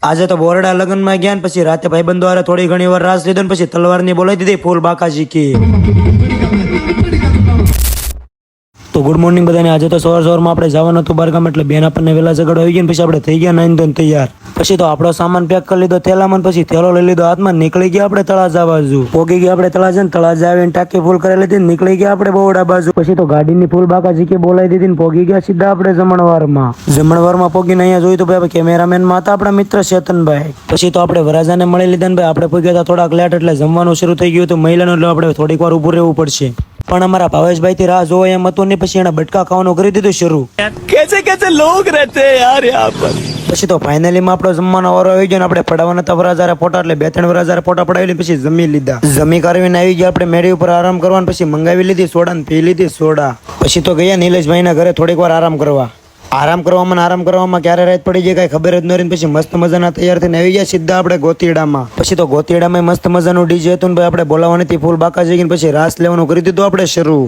આજે તો બોરડા લગ્નમાં ગયા ને પછી રાતે ભાઈબંધ દ્વારા થોડી ઘણી વાર રાસ લીધો ને પછી તલવારની બોલાવી દીધી ફૂલ બાકાજી કી. તો ગુડ મોર્નિંગ બધાને. આજે તો સવારમાં આપણે જવાનું હતું બારગામ, એટલે બેન આપણને વહેલા જગાડો આવી ગયા ને પછી આપણે થઈ ગયા નાઈન ધોઈને તૈયાર. પછી તો આપણો સામાન પેક કરી લીધો થેલામાં, પછી થેલો લઈ લીધો હાથમાં, નીકળી ગયા આપણે તળાજા બાજુ. પોગી ગયા આપણે તળાજા ને તળાજા આવીને ટાંકી ફૂલ કરી લીધી, નીકળી ગયા આપણે બોરડા બાજુ. પછી તો ગાડીની ફૂલ બાકાજી કી બોલાવી દીધી ને પોગી ગયા સીધા આપણે જમણવારમાં. જમણવારમાં પોગીને અહીંયા જોયું તો ભાઈ કેમેરામેન માં હતા આપણા મિત્ર ચેતનભાઈ. પછી તો આપણે વરાજાને મળી લીધા ને ભાઈ આપણે પોગ્યા હતા થોડાક લેટ, એટલે જમવાનું શરૂ થઈ ગયું હતું મહિલાનું, એટલે આપણે થોડીક વાર ઉભું રહેવું પડશે. પણ અમારા ભાવેશભાઈ થી રાહ જોવો એમ હતું નહીં, પછી એને બટકા ખાવાનું કરી દીધું શરૂ. कैसे कैसे लोग रहते हैं यार यहाँ पर. પછી તો ફાઇનલી માં આપણો જમવાનો વારો આવી ગયો ને આપણે પડવાના હતા વરાજારે ફોટા, એટલે 2-3 વરાજારે ફોટા પડાવી પછી જમી લીધા. જમી કરીને આવી ગયા આપણે મેળી ઉપર આરામ કરવાનું, પછી મંગાવી લીધી સોડા ને પી લીધી સોડા. પછી તો ગયા નિલેશભાઈ ના ઘરે થોડીક વાર આરામ કરવા. આરામ કરવામાં ક્યારે રાત પડી જાય કઈ ખબર જ ન રહી. પછી મસ્ત મજાના તૈયાર થઈને આવી ગયા સીધા આપણે ગોતીડામાં. પછી તો ગોતીડામાં મસ્ત મજાનું ડીજે હતું ને ભાઈ આપણે બોલાવવાની ફૂલ બાકા જઈને પછી રાસ લેવાનું કરી દીધું આપણે શરૂ.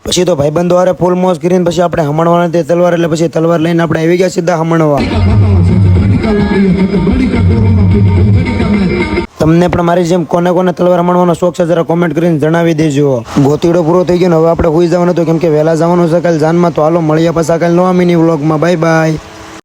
પછી તો ભાઈબંધો હારે ફૂલ મોજ કરીને પછી આપણે હમણવાના તે તલવાર, એટલે પછી તલવાર લઈને આપણે આવી ગયા સીધા હમણવા. તમને પણ મારી જેમ કોને કોને તલવાર હમણવાનો શોખ છે જરા કોમેન્ટ કરીને જણાવી દેજો. ગોતીડો પૂરો થઈ ગયો ને હવે આપણે હોઈ જવાનું હતું, કેમ કે વહેલા જવાનું છે કાલે જાનમાં. તો હાલો મળીએ પાછા કાલે નવા મિની વ્લોગમાં. Bye bye.